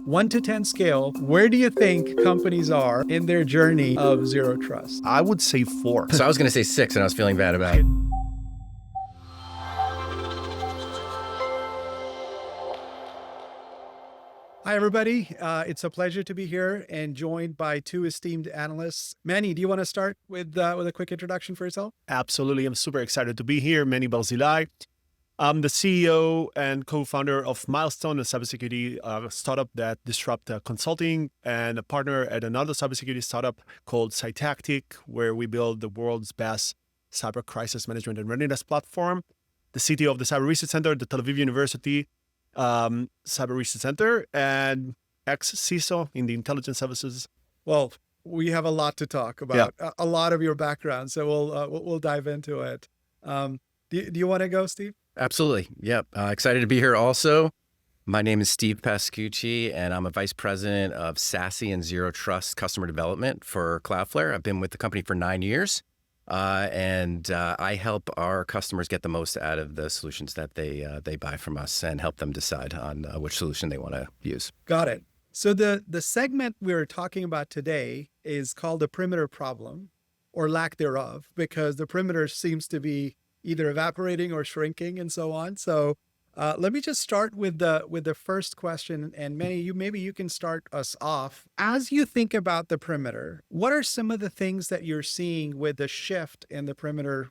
1 to 10 scale, where do you think companies are in their journey of zero trust? I would say 4. So I was going to say 6, and I was feeling bad about it. Hi, everybody. It's a pleasure to be here and joined by 2 esteemed analysts. Menny, do you want to start with a quick introduction for yourself? Absolutely. I'm super excited to be here. Menny Barzilay. I'm the CEO and co-founder of Milestone, a cybersecurity startup that disrupt consulting, and a partner at another cybersecurity startup called Cytactic, where we build the world's best cyber crisis management and readiness platform. The CTO of the Cyber Research Center, the Tel Aviv University Cyber Research Center, and ex-CISO in the intelligence services. Well, we have a lot to talk about, a lot of your background, so we'll dive into it. Do you want to go, Steve? Absolutely. Yep. Excited to be here also. My name is Steve Pascucci, and I'm a vice president of SASE and Zero Trust customer development for Cloudflare. I've been with the company for 9 years, and I help our customers get the most out of the solutions that they buy from us and help them decide on which solution they want to use. Got it. So the segment we're talking about today is called the perimeter problem, or lack thereof, because the perimeter seems to be either evaporating or shrinking and so on. So let me just start with the first question, and Menny, maybe you can start us off. As you think about the perimeter, what are some of the things that you're seeing with the shift in the perimeter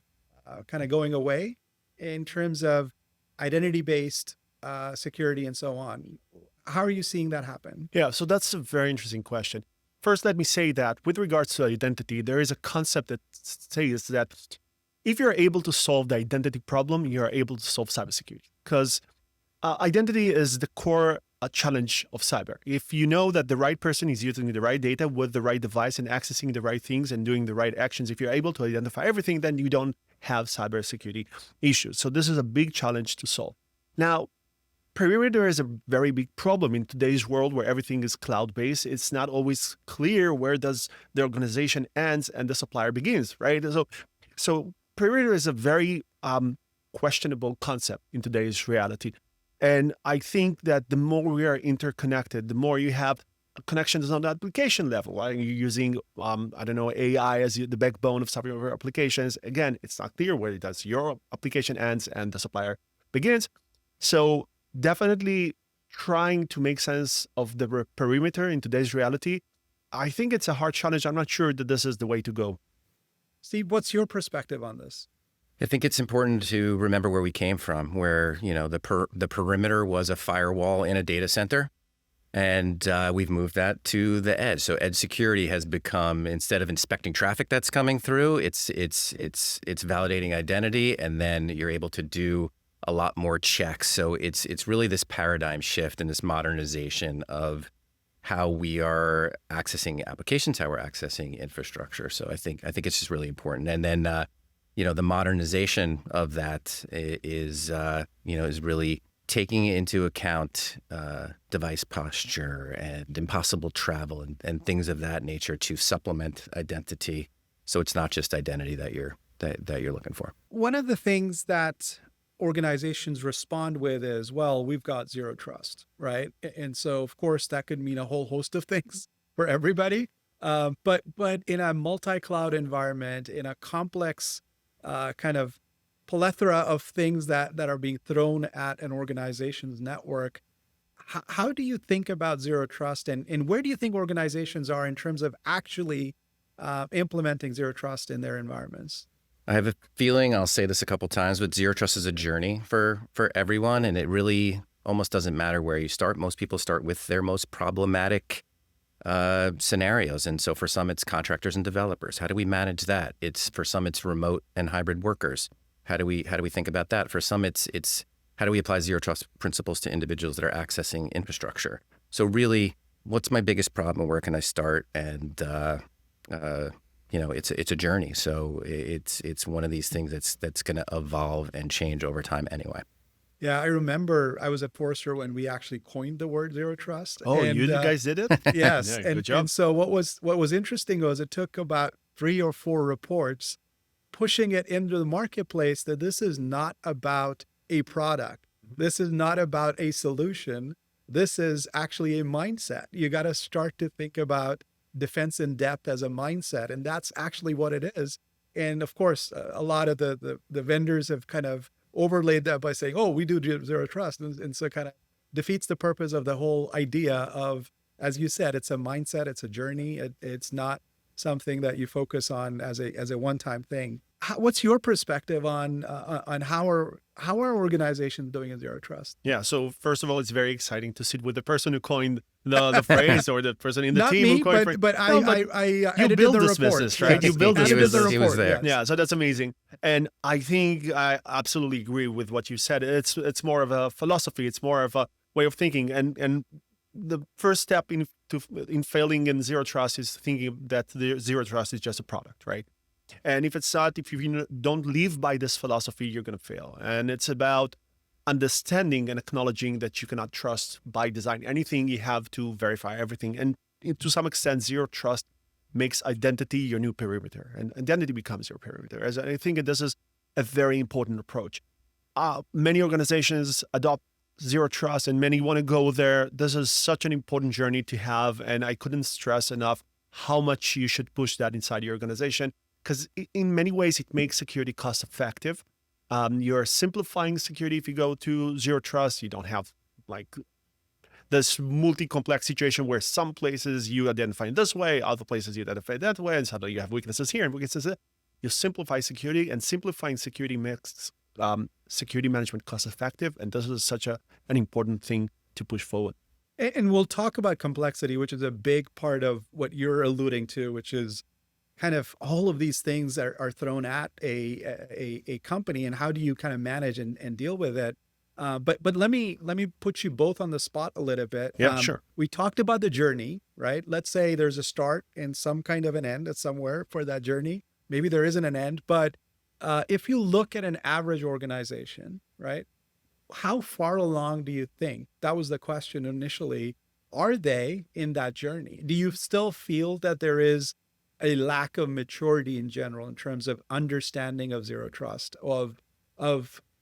kind of going away in terms of identity-based security and so on? How are you seeing that happen? Yeah, so that's a very interesting question. First, let me say that with regards to identity, there is a concept that says that if you're able to solve the identity problem, you're able to solve cybersecurity, because identity is the core challenge of cyber. If you know that the right person is using the right data with the right device and accessing the right things and doing the right actions, if you're able to identify everything, then you don't have cybersecurity issues. So this is a big challenge to solve. Now, perimeter is a very big problem in today's world where everything is cloud-based. It's not always clear where does the organization ends and the supplier begins, right? So perimeter is a very questionable concept in today's reality. And I think that the more we are interconnected, the more you have connections on the application level. Right? You're using, AI as the backbone of some of your applications. Again, it's not clear where it does. Your application ends and the supplier begins. So definitely trying to make sense of the perimeter in today's reality. I think it's a hard challenge. I'm not sure that this is the way to go. Steve, what's your perspective on this? I think it's important to remember where we came from, where the perimeter was a firewall in a data center, and we've moved that to the edge. So edge security has become, instead of inspecting traffic that's coming through, it's validating identity, and then you're able to do a lot more checks. So it's really this paradigm shift and this modernization of how we are accessing applications, how we're accessing infrastructure. So I think it's just really important. And then, the modernization of that is really taking into account device posture and impossible travel and things of that nature to supplement identity. So it's not just identity that you're looking for. One of the things that organizations respond with is, well, we've got zero trust, right? And so, of course, that could mean a whole host of things for everybody. But in a multi-cloud environment, in a complex kind of plethora of things that are being thrown at an organization's network, how do you think about zero trust, and where do you think organizations are in terms of actually implementing zero trust in their environments? I have a feeling, I'll say this a couple times, but zero trust is a journey for everyone, and it really almost doesn't matter where you start. Most people start with their most problematic scenarios, and so for some it's contractors and developers. How do we manage that? For some it's remote and hybrid workers. How do we think about that? For some it's how do we apply zero trust principles to individuals that are accessing infrastructure? So really, what's my biggest problem and where can I start? And it's a journey. So it's one of these things that's going to evolve and change over time anyway. Yeah, I remember I was at Forrester when we actually coined the word zero trust. Oh, you guys did it? Yes. Yeah, good job. And so what was interesting was it took about 3 or 4 reports pushing it into the marketplace that this is not about a product. This is not about a solution. this is actually a mindset. You got to start to think about defense in depth as a mindset. And that's actually what it is. And of course, a lot of the vendors have kind of overlaid that by saying, oh, we do zero trust. And so kind of defeats the purpose of the whole idea of, as you said, it's a mindset, it's a journey. It's not something that you focus on as a one-time thing. What's your perspective on how are organizations doing in zero trust? Yeah. So first of all, it's very exciting to sit with the person who coined the phrase, or the person in the Not team me, who coined the but phrase. I You edited build the this report. business, right? Yes. You build this Edited business. the He was report. there. Yes. Yeah, so that's amazing. And I think I absolutely agree with what you said. It's more of a philosophy. It's more of a way of thinking. And the first step in failing in zero trust is thinking that the zero trust is just a product, right? And if it's not, if you don't live by this philosophy, you're going to fail. And it's about understanding and acknowledging that you cannot trust by design anything. You have to verify everything. And to some extent, zero trust makes identity your new perimeter, and identity becomes your perimeter. As I think this is a very important approach. Many organizations adopt zero trust, and many want to go there. This is such an important journey to have, and I couldn't stress enough how much you should push that inside your organization, because in many ways it makes security cost effective. You're simplifying security. If you go to zero trust, you don't have like this multi-complex situation where some places you identify in this way, other places you identify that way, and suddenly you have weaknesses here and weaknesses there. You simplify security, and simplifying security makes security management cost effective. And this is such an important thing to push forward. And we'll talk about complexity, which is a big part of what you're alluding to, which is kind of all of these things that are thrown at a company, and how do you kind of manage and deal with it. But let me put you both on the spot a little bit. Yeah, sure. We talked about the journey, right? Let's say there's a start and some kind of an end at somewhere for that journey. Maybe there isn't an end, but if you look at an average organization, right? How far along do you think, that was the question initially, are they in that journey? Do you still feel that there is a lack of maturity in general in terms of understanding of zero trust, of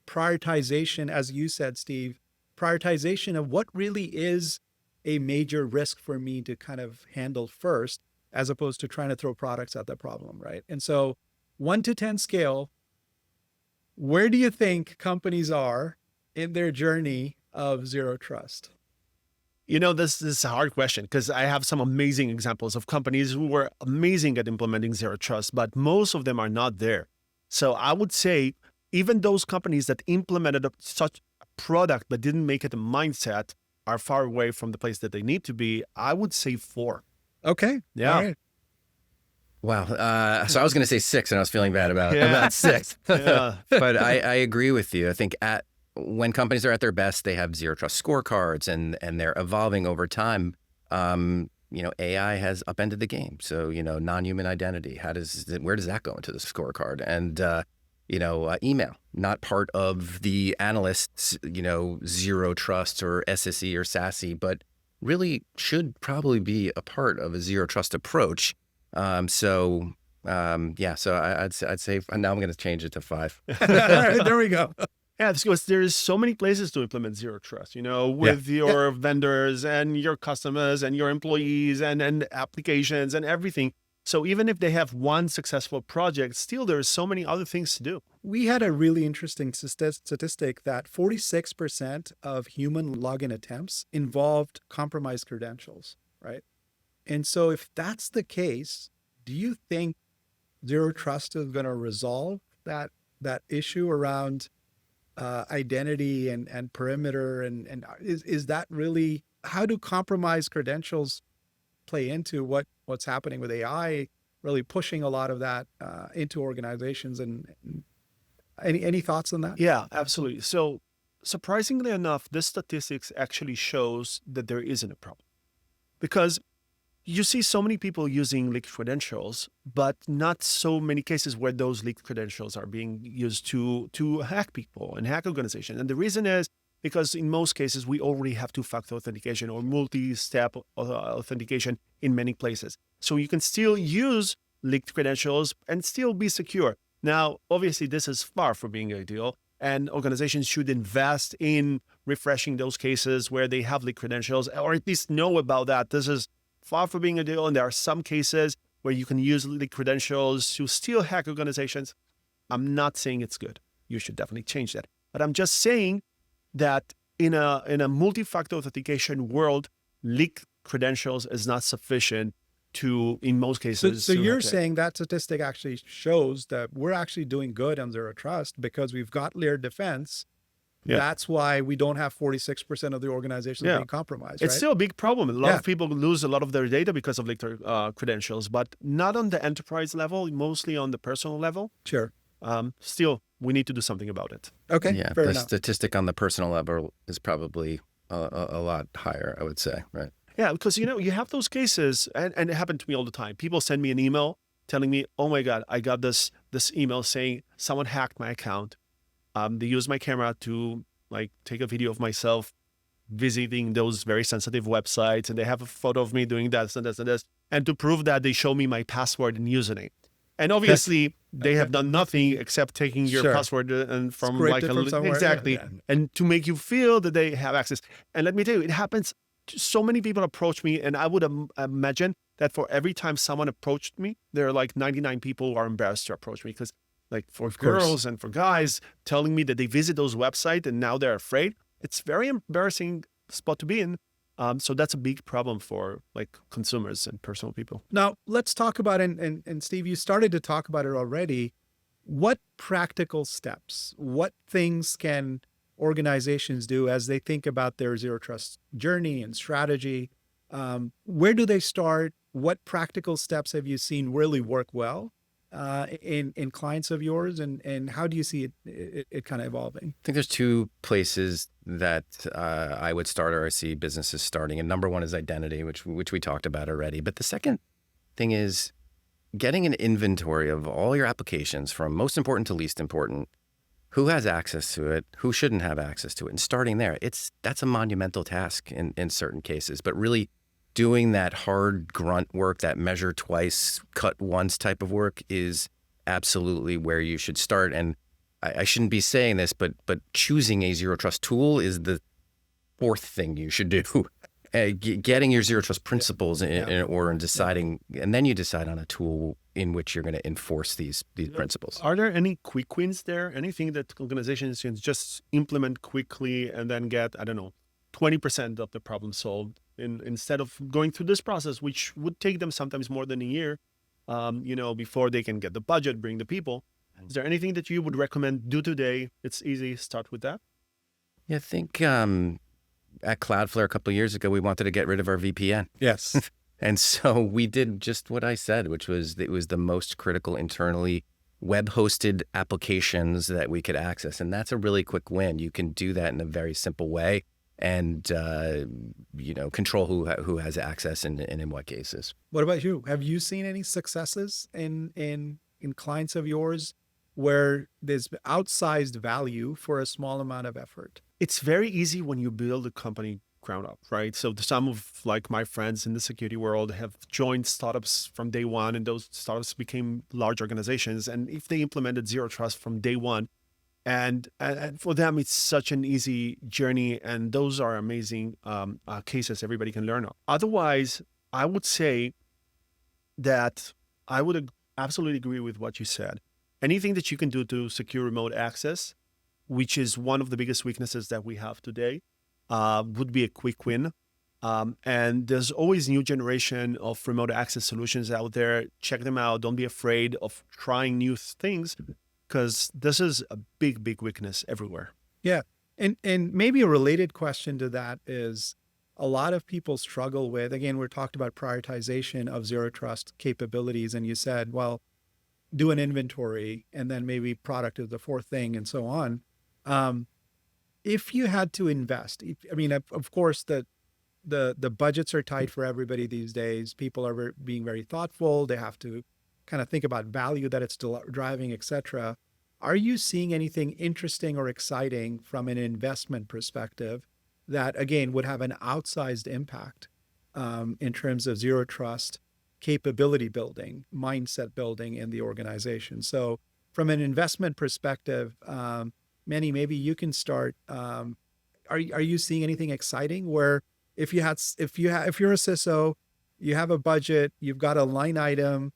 prioritization, as you said, Steve, prioritization of what really is a major risk for me to kind of handle first, as opposed to trying to throw products at the problem, right? And so 1 to 10 scale, where do you think companies are in their journey of zero trust? You know, this is a hard question, because I have some amazing examples of companies who were amazing at implementing zero trust, but most of them are not there. So I would say even those companies that implemented such a product but didn't make it a mindset are far away from the place that they need to be. I would say 4. Okay. Yeah. All right. Wow. So I was going to say 6, and I was feeling bad about 6. Yeah. But I agree with you. I think when companies are at their best, they have zero trust scorecards, and they're evolving over time. AI has upended the game. So, non-human identity, where does that go into the scorecard? And, email, not part of the analysts, zero trust or SSE or SASE, but really should probably be a part of a zero trust approach. So I'd say now I'm going to change it to 5. All right, there we go. Yeah, because there's so many places to implement zero trust, with your vendors and your customers and your employees and applications and everything. So even if they have one successful project, still there's so many other things to do. We had a really interesting statistic that 46% of human login attempts involved compromised credentials, right? And so if that's the case, do you think zero trust is going to resolve that issue around identity and perimeter? And is that really, how do compromised credentials play into what's happening with AI, really pushing a lot of that into organizations? And any thoughts on that? Yeah, absolutely. So surprisingly enough, this statistics actually shows that there isn't a problem, because you see so many people using leaked credentials, but not so many cases where those leaked credentials are being used to hack people and hack organizations. And the reason is because in most cases, we already have two-factor authentication or multi-step authentication in many places. So you can still use leaked credentials and still be secure. Now, obviously, this is far from being ideal, and organizations should invest in refreshing those cases where they have leaked credentials, or at least know about that. This is far from being ideal, and there are some cases where you can use leaked credentials to still hack organizations. I'm not saying it's good. You should definitely change that. But I'm just saying that in a multi-factor authentication world, leaked credentials is not sufficient to, in most cases. So to you're hack it. saying that statistic actually shows that we're actually doing good on zero trust because we've got layered defense. Yeah. That's why we don't have 46% of the organizations Yeah. being compromised, It's right? still a big problem. A lot Yeah. of people lose a lot of their data because of leaked credentials, but not on the enterprise level, mostly on the personal level. Sure. Still, we need to do something about it. Okay, Yeah, fair the enough. statistic on the personal level is probably a lot higher, I would say, right? Yeah, because you have those cases, and it happened to me all the time. People send me an email telling me, "Oh my God, I got this email saying someone hacked my account. They used my camera to take a video of myself visiting those very sensitive websites, and they have a photo of me doing this and this and this. And to prove that, they show me my password and username. And obviously, they have done nothing except taking your Sure. password and from Scraped it from somewhere. exactly, Yeah. and to make you feel that they have access. And let me tell you, it happens. So many people approach me, and I would imagine that for every time someone approached me, there are 99 people who are embarrassed to approach me because, for course. girls and for guys, telling me that they visit those websites and now they're afraid. It's very embarrassing spot to be in. So that's a big problem for consumers and personal people. Now, let's talk about, and Steve, you started to talk about it already. What practical steps, what things can organizations do as they think about their zero trust journey and strategy? Where do they start? What practical steps have you seen really work well in clients of yours, and how do you see it kind of evolving? I think there's two places that I would start, or I see businesses starting. And number one is identity, which we talked about already. But the second thing is getting an inventory of all your applications, from most important to least important. Who has access to it? Who shouldn't have access to it? And starting there, that's a monumental task in certain cases. But really doing that hard grunt work, that measure twice, cut once type of work is absolutely where you should start. And I shouldn't be saying this, but choosing a zero trust tool is the fourth thing you should do. Getting your zero trust principles in order and deciding, and then you decide on a tool in which you're going to enforce these principles. Are there any quick wins there? Anything that organizations can just implement quickly and then get, 20% of the problem solved instead of going through this process, which would take them sometimes more than a year, before they can get the budget, bring the people. Is there anything that you would recommend do today? It's easy. Start with that. Yeah, I think at Cloudflare a couple of years ago, we wanted to get rid of our VPN. Yes. And so we did just what I said, which was it was the most critical internally web-hosted applications that we could access. And that's a really quick win. You can do that in a very simple way and, control who has access and in what cases. What about you? Have you seen any successes in clients of yours where there's outsized value for a small amount of effort? It's very easy when you build a company ground up, right? So some of my friends in the security world have joined startups from day one, and those startups became large organizations. And if they implemented zero trust from day one, and for them, it's such an easy journey. And those are amazing cases everybody can learn on. Otherwise, I would say that I would absolutely agree with what you said. Anything that you can do to secure remote access, which is one of the biggest weaknesses that we have today, would be a quick win. And there's always new generation of remote access solutions out there. Check them out. Don't be afraid of trying new things, because this is a big, big weakness everywhere. Yeah. And maybe a related question to that is a lot of people struggle with, again, we're talked about prioritization of zero trust capabilities. And you said, well, do an inventory, and then maybe product is the fourth thing, and so on. If you had to invest, of course, the budgets are tight for everybody these days. People are being very thoughtful. They have to kind of think about value that it's driving, et cetera. Are you seeing anything interesting or exciting from an investment perspective that, again, would have an outsized impact in terms of zero trust capability building, mindset building in the organization? So from an investment perspective, Menny, maybe you can start. are you seeing anything exciting where if you're a CISO, you have a budget, you've got a line item,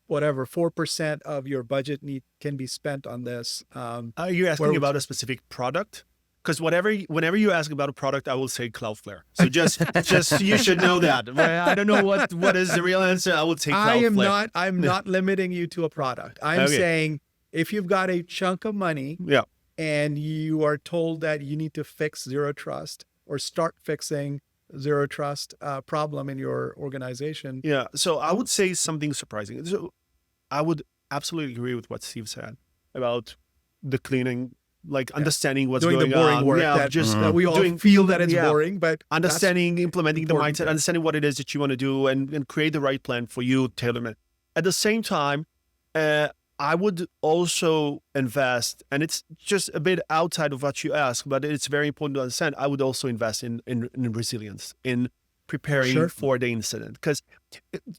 whatever, 4% of your budget can be spent on this. Are you asking about a specific product? Because whenever you ask about a product, I will say Cloudflare. So just you should know that. I don't know what is the real answer. I would say Cloudflare. I'm not limiting you to a product. I'm saying if you've got a chunk of money and you are told that you need to fix zero trust or start fixing zero trust problem in your organization. Yeah. So I would say something surprising. So I would absolutely agree with what Steve said about the cleaning, like understanding what's doing going the boring on. work that we all feel that it's boring, but understanding, implementing the mindset, understanding what it is that you want to do, and create the right plan for you, tailor-made. At the same time, I would also invest, and it's just a bit outside of what you asked, but it's very important to understand. I would also invest in resilience, in preparing for the incident. Because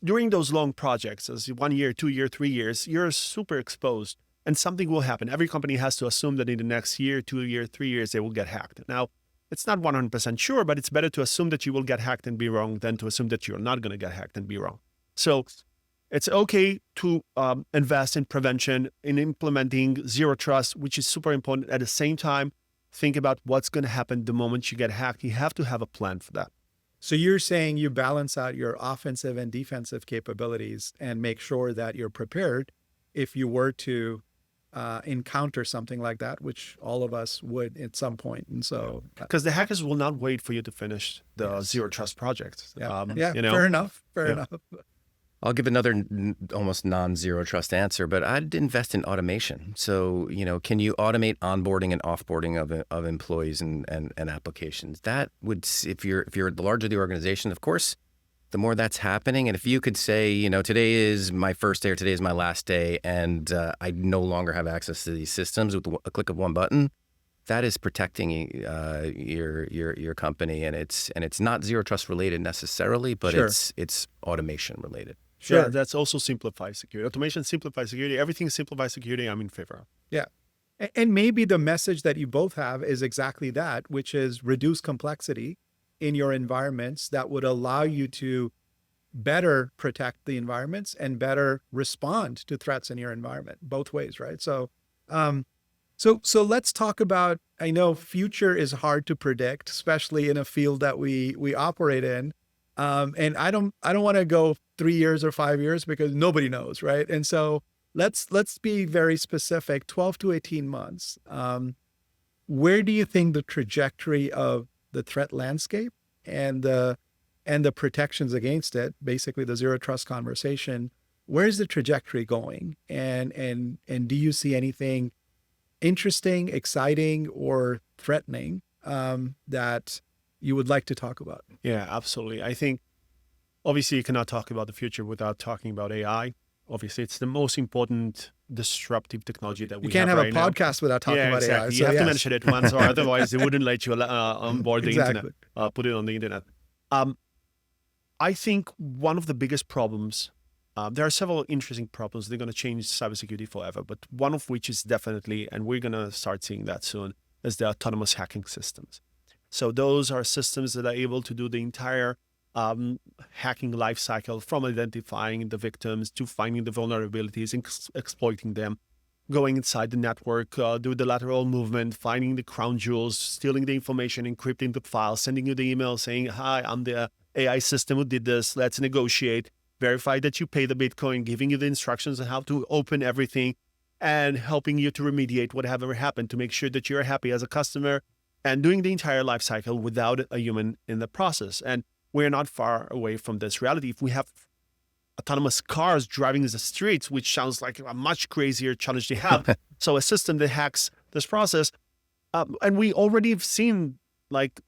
during those long projects, as 1 year, 2 year, 3 years, you're super exposed and something will happen. Every company has to assume that in the next year, 2 year, 3 years, they will get hacked. Now, it's not 100% sure, but it's better to assume that you will get hacked and be wrong than to assume that you're not going to get hacked and be wrong. So it's okay to invest in prevention, in implementing zero trust, which is super important. At the same time, think about what's going to happen the moment you get hacked. You have to have a plan for that. So you're saying you balance out your offensive and defensive capabilities and make sure that you're prepared if you were to encounter something like that, which all of us would at some point. And so, because the hackers will not wait for you to finish the zero trust project. Fair enough. I'll give another almost non-zero trust answer, but I'd invest in automation. So, can you automate onboarding and offboarding of employees and applications? That would, if you're the larger the organization, of course, the more that's happening. And if you could say, today is my first day or today is my last day, and I no longer have access to these systems with a click of one button, that is protecting your company, and it's not zero trust related necessarily, but it's automation related. Sure. Yeah, that's also simplifies security. Automation simplifies security. Everything simplifies security. I'm in favor of. Yeah. And maybe the message that you both have is exactly that, which is reduce complexity in your environments that would allow you to better protect the environments and better respond to threats in your environment, both ways, right? So, so let's talk about, I know future is hard to predict, especially in a field that we operate in. And I don't want to go 3 years or 5 years because nobody knows, right? And so let's be very specific, 12 to 18 months. Where do you think the trajectory of the threat landscape and the protections against it, basically the zero trust conversation, where's the trajectory going? And do you see anything interesting, exciting, or threatening that you would like to talk about? Yeah, absolutely. I think obviously you cannot talk about the future without talking about AI. Obviously, it's the most important disruptive technology that we have. You can't have a podcast without talking about AI. You have to mention it once, or otherwise they wouldn't let you on board the internet, put it on the internet. I think one of the biggest problems, there are several interesting problems. They're going to change cybersecurity forever, but one of which is definitely, and we're going to start seeing that soon, is the autonomous hacking systems. So those are systems that are able to do the entire hacking lifecycle, from identifying the victims to finding the vulnerabilities and exploiting them, going inside the network, do the lateral movement, finding the crown jewels, stealing the information, encrypting the file, sending you the email saying, hi, I'm the AI system who did this, let's negotiate, verify that you pay the Bitcoin, giving you the instructions on how to open everything, and helping you to remediate whatever happened to make sure that you're happy as a customer, and doing the entire life cycle without a human in the process. And we're not far away from this reality. If we have autonomous cars driving the streets, which sounds like a much crazier challenge to have. So a system that hacks this process. And we already have seen like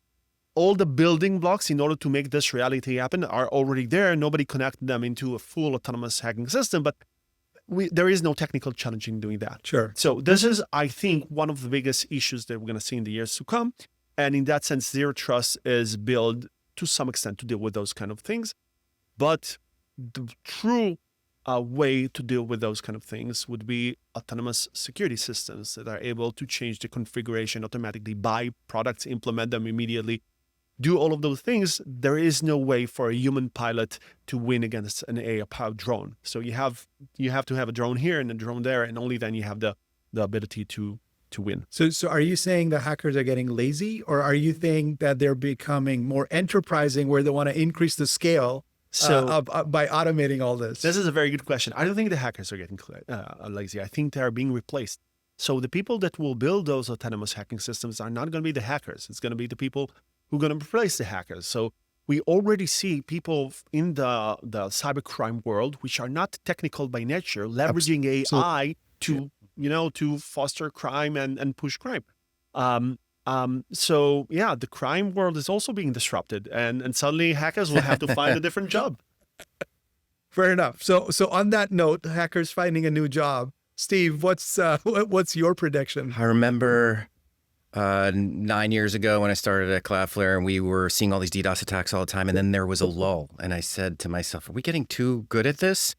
all the building blocks in order to make this reality happen are already there. Nobody connected them into a full autonomous hacking system, but there is no technical challenge in doing that. Sure. So this is, I think, one of the biggest issues that we're going to see in the years to come. And in that sense, zero trust is built to some extent to deal with those kind of things. But the true way to deal with those kind of things would be autonomous security systems that are able to change the configuration automatically, buy products, implement them immediately, do all of those things. There is no way for a human pilot to win against an AI-powered drone. So you have to have a drone here and a drone there, and only then you have the ability to win. So are you saying the hackers are getting lazy, or are you saying that they're becoming more enterprising where they want to increase the scale by automating all this? This is a very good question. I don't think the hackers are getting lazy. I think they are being replaced. So the people that will build those autonomous hacking systems are not going to be the hackers. It's going to be the people who are going to replace the hackers. So we already see people in the cybercrime world, which are not technical by nature, leveraging AI to foster crime and push crime. So yeah, the crime world is also being disrupted, and suddenly hackers will have to find a different job. Fair enough. So on that note, hackers finding a new job. Steve, what's your prediction? I remember 9 years ago when I started at Cloudflare, and we were seeing all these DDoS attacks all the time, and then there was a lull, and I said to myself, "Are we getting too good at this?"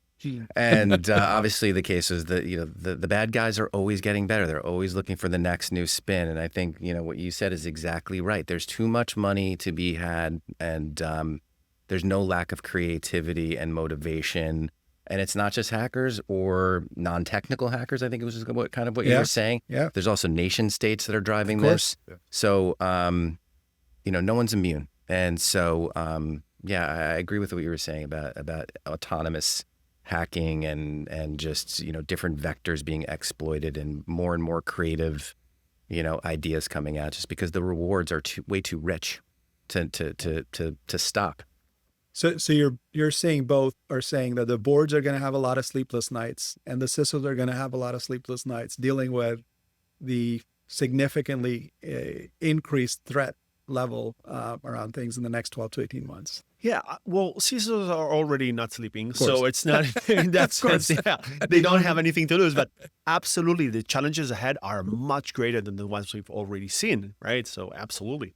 And obviously the case is that, the bad guys are always getting better. They're always looking for the next new spin. And I think, what you said is exactly right. There's too much money to be had, and there's no lack of creativity and motivation. And it's not just hackers or non-technical hackers. I think it was just what you were saying. Yeah. There's also nation states that are driving this. Yeah. So, no one's immune. And so, I agree with what you were saying about autonomous hacking and just, different vectors being exploited and more creative, ideas coming out, just because the rewards are way too rich to stop. So you're saying both are saying that the boards are going to have a lot of sleepless nights, and the CISOs are going to have a lot of sleepless nights dealing with the significantly increased threat level around things in the next 12 to 18 months. Yeah, well, CISOs are already not sleeping, so it's not in that sense. Yeah, they don't have anything to lose, but absolutely, the challenges ahead are much greater than the ones we've already seen, right? So absolutely.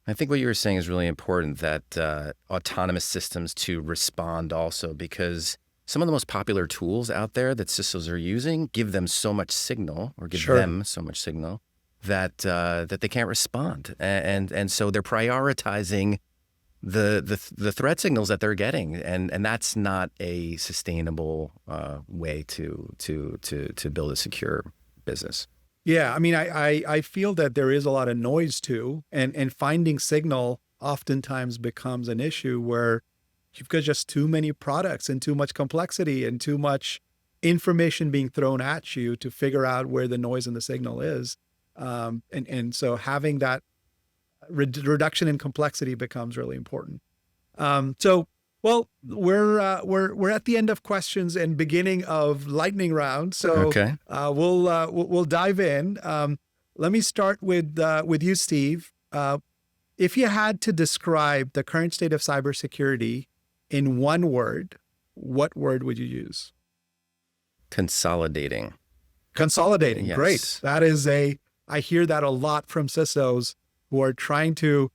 I think what you were saying is really important, that autonomous systems to respond also, because some of the most popular tools out there that CISOs are using give them so much signal, or give them so much signal that they can't respond, and so they're prioritizing the threat signals that they're getting, and that's not a sustainable way to build a secure business. Yeah, I mean, I feel that there is a lot of noise too, and finding signal oftentimes becomes an issue where you've got just too many products and too much complexity and too much information being thrown at you to figure out where the noise in the signal is. And so having that reduction in complexity becomes really important. Well, we're at the end of questions and beginning of lightning round. So okay. We'll dive in. Let me start with you, Steve. If you had to describe the current state of cybersecurity in one word, what word would you use? Consolidating. Consolidating. Yes. Great. That is I hear that a lot from CISOs who are trying to,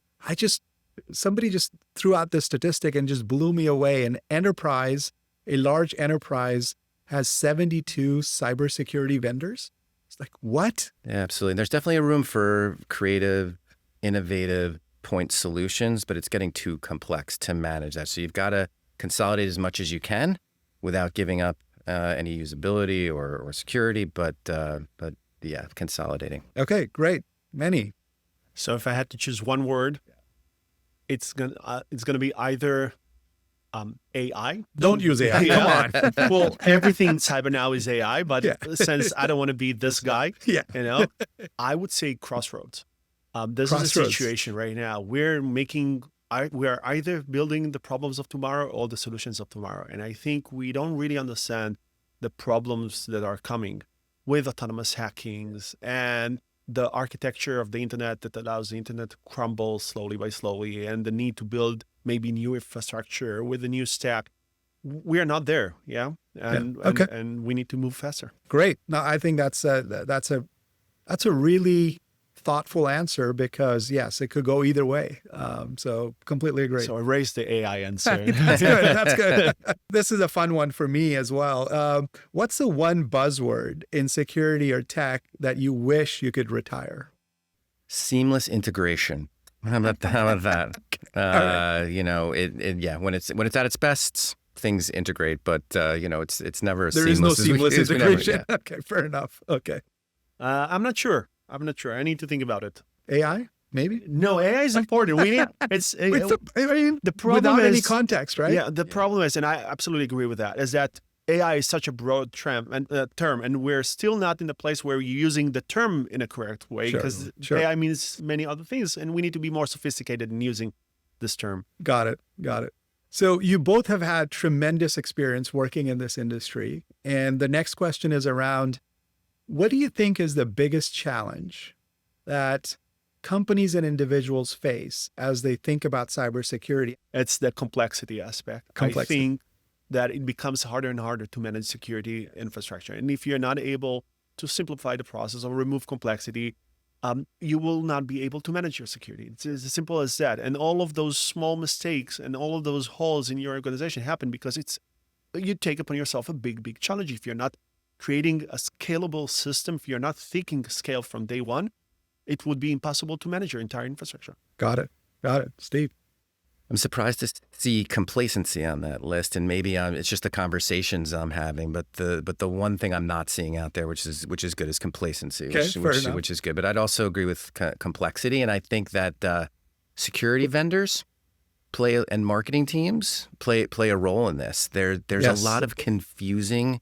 somebody just threw out this statistic and just blew me away. A large enterprise has 72 cybersecurity vendors. It's like, what? Yeah, absolutely. There's definitely a room for creative, innovative point solutions, but it's getting too complex to manage that. So you've got to consolidate as much as you can without giving up any usability or security, but yeah, consolidating. Okay, great. Menny. So if I had to choose one word, it's gonna be either AI. Don't use AI. Yeah. Come on. Well, everything in cyber now is AI, but since I don't want to be this guy, I would say crossroads. This is a situation right now. We are either building the problems of tomorrow or the solutions of tomorrow. And I think we don't really understand the problems that are coming with autonomous hackings and the architecture of the internet that allows the internet to crumble slowly by slowly, and the need to build maybe new infrastructure with a new stack. We are not there, and we need to move faster. Great. No, I think that's a really thoughtful answer because yes, it could go either way. So completely agree. So erase the AI answer. That's good. That's good. This is a fun one for me as well. What's the one buzzword in security or tech that you wish you could retire? Seamless integration. How about that? Right. When it's at its best, things integrate, but it's never There is no seamless as we never- integration. yeah. Okay, fair enough. Okay. I'm not sure. I need to think about it. AI, maybe? No, AI is important. We need the problem without any is context, right? Yeah, the problem is, and I absolutely agree with that, is that AI is such a broad term, and we're still not in the place where we're using the term in a correct way because Sure. AI means many other things, and we need to be more sophisticated in using this term. Got it. So you both have had tremendous experience working in this industry. And the next question is around, what do you think is the biggest challenge that companies and individuals face as they think about cybersecurity? It's the complexity aspect. I think that it becomes harder and harder to manage security infrastructure. And if you're not able to simplify the process or remove complexity, you will not be able to manage your security. It's as simple as that. And all of those small mistakes and all of those holes in your organization happen because you take upon yourself a big, big challenge. If you're not creating a scalable system, if you're not thinking scale from day one, it would be impossible to manage your entire infrastructure. Got it. Steve? I'm surprised to see complacency on that list, and maybe it's just the conversations I'm having. But the one thing I'm not seeing out there, which is good, is complacency, which is good. But I'd also agree with complexity, and I think that security vendors and marketing teams play a role in this. There's a lot of confusing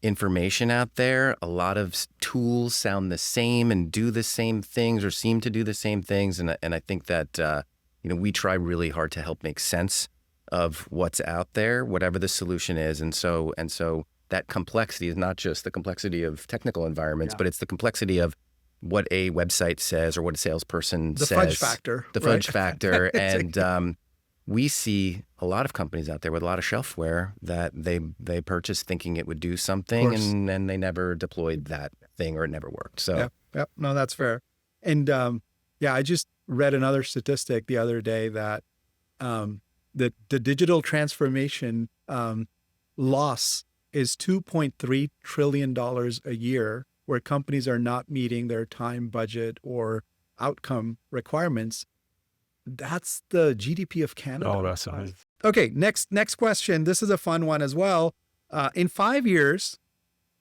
information out there. A lot of tools sound the same and do the same things or seem to do the same things, and I think that. We try really hard to help make sense of what's out there, whatever the solution is. And so that complexity is not just the complexity of technical environments, but it's the complexity of what a website says or what a salesperson says. The fudge factor. The fudge factor. And we see a lot of companies out there with a lot of shelfware that they purchased thinking it would do something and they never deployed that thing or it never worked. So Yep. No, that's fair. And I just read another statistic the other day that the digital transformation loss is $2.3 trillion a year, where companies are not meeting their time budget or outcome requirements. That's the GDP of Canada. Oh, that's nice. Okay, next question. This is a fun one as well. In 5 years,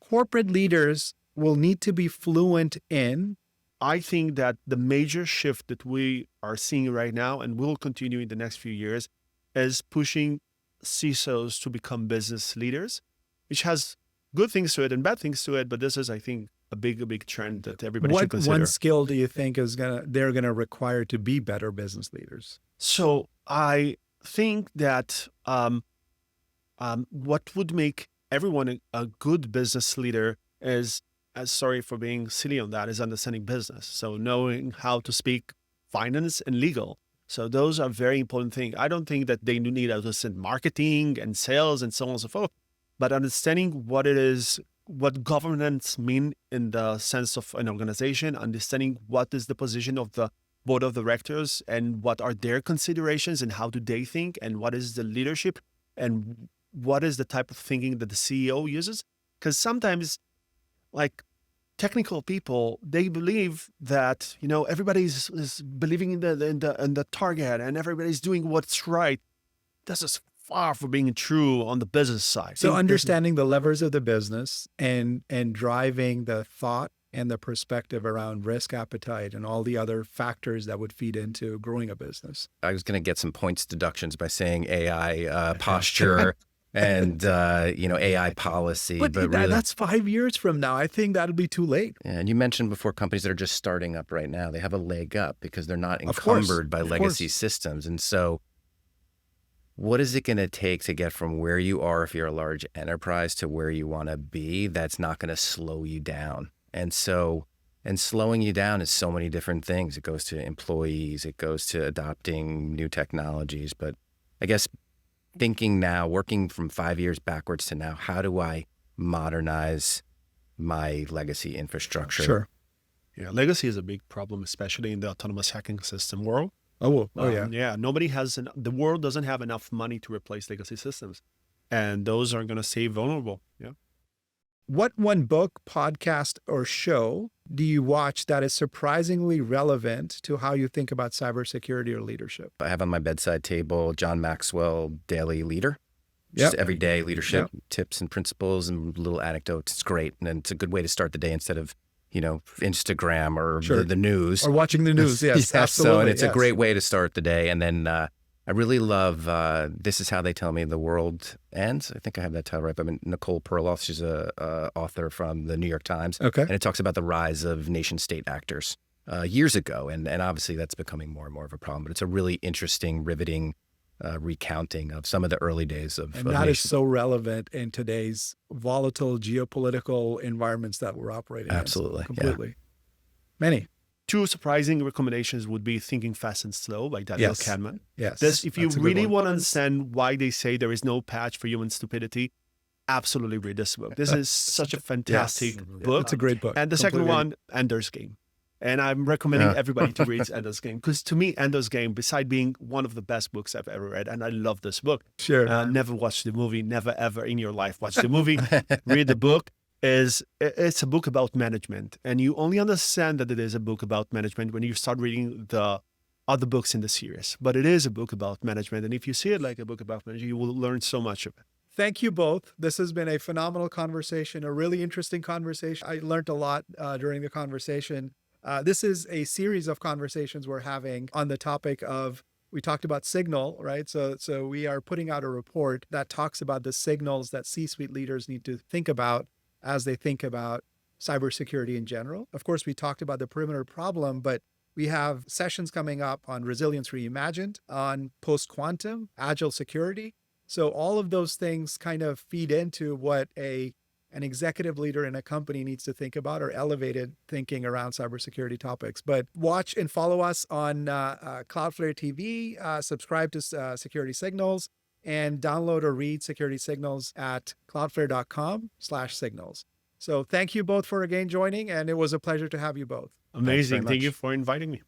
corporate leaders will need to be fluent in. I think that the major shift that we are seeing right now and will continue in the next few years is pushing CISOs to become business leaders, which has good things to it and bad things to it. But this is, I think, a big trend that everybody should consider. What one skill do you think they're gonna require to be better business leaders? So I think that what would make everyone a good business leader is, sorry for being silly on that, is understanding business. So knowing how to speak finance and legal. So those are very important things. I don't think that they need to understand marketing and sales and so on and so forth, but understanding what it is, what governance mean in the sense of an organization, understanding what is the position of the board of directors and what are their considerations and how do they think and what is the leadership and what is the type of thinking that the CEO uses. Because sometimes, like, technical people, they believe that, everybody's is believing in the target and everybody's doing what's right. This is far from being true on the business side. So understanding the levers of the business and driving the thought and the perspective around risk appetite and all the other factors that would feed into growing a business. I was going to get some points deductions by saying AI posture and AI policy, but really, that's 5 years from now. I think that'll be too late. Yeah, and you mentioned before companies that are just starting up right now, they have a leg up because they're not Of course, encumbered by of legacy course. systems. And so what is it going to take to get from where you are if you're a large enterprise to where you want to be that's not going to slow you down? And slowing you down is so many different things. It goes to employees, it goes to adopting new technologies. But I guess thinking now, working from 5 years backwards to now, how do I modernize my legacy infrastructure? Sure. Yeah, legacy is a big problem, especially in the autonomous hacking system world. Oh, yeah. Yeah, nobody has, the world doesn't have enough money to replace legacy systems. And those are going to stay vulnerable. Yeah. What one book, podcast, or show do you watch that is surprisingly relevant to how you think about cybersecurity or leadership? I have on my bedside table John Maxwell Daily Leader. Just everyday leadership tips and principles and little anecdotes. It's great. And it's a good way to start the day instead of, Instagram or the news. Or watching the news. Yes, absolutely. So, and it's a great way to start the day. And then I really love This Is How They Tell Me the World Ends. I think I have that title right. But Nicole Perloff, she's a author from the New York Times. Okay. And it talks about the rise of nation state actors years ago. And obviously that's becoming more and more of a problem. But it's a really interesting, riveting recounting of some of the early days of And that is so relevant in today's volatile geopolitical environments that we're operating Absolutely. in. Completely. Menny. Two surprising recommendations would be Thinking Fast and Slow by Daniel Kahneman. Yes. If you really want to understand why they say there is no patch for human stupidity, absolutely read this book. This is such a fantastic book. It's a great book. And the second one, Ender's Game. And I'm recommending everybody to read Ender's Game because to me, Ender's Game, beside being one of the best books I've ever read, and I love this book. Sure. Never watch the movie, never ever in your life watch the movie. Read the book. It's a book about management, and you only understand that it is a book about management when you start reading the other books in the series. But it is a book about management, and if you see it like a book about management, you will learn so much of it. Thank you both. This has been a phenomenal conversation, a really interesting conversation. I learned a lot during the conversation. This is a series of conversations we're having on the topic of, we talked about signal, right? So we are putting out a report that talks about the signals that C-suite leaders need to think about as they think about cybersecurity in general. Of course, we talked about the perimeter problem, but we have sessions coming up on resilience reimagined, on post-quantum, agile security. So all of those things kind of feed into what an executive leader in a company needs to think about, or elevated thinking around cybersecurity topics. But watch and follow us on Cloudflare TV, subscribe to Security Signals, and download or read Security Signals at cloudflare.com/signals. So thank you both for again joining, and it was a pleasure to have you both. Amazing. Thank you for inviting me.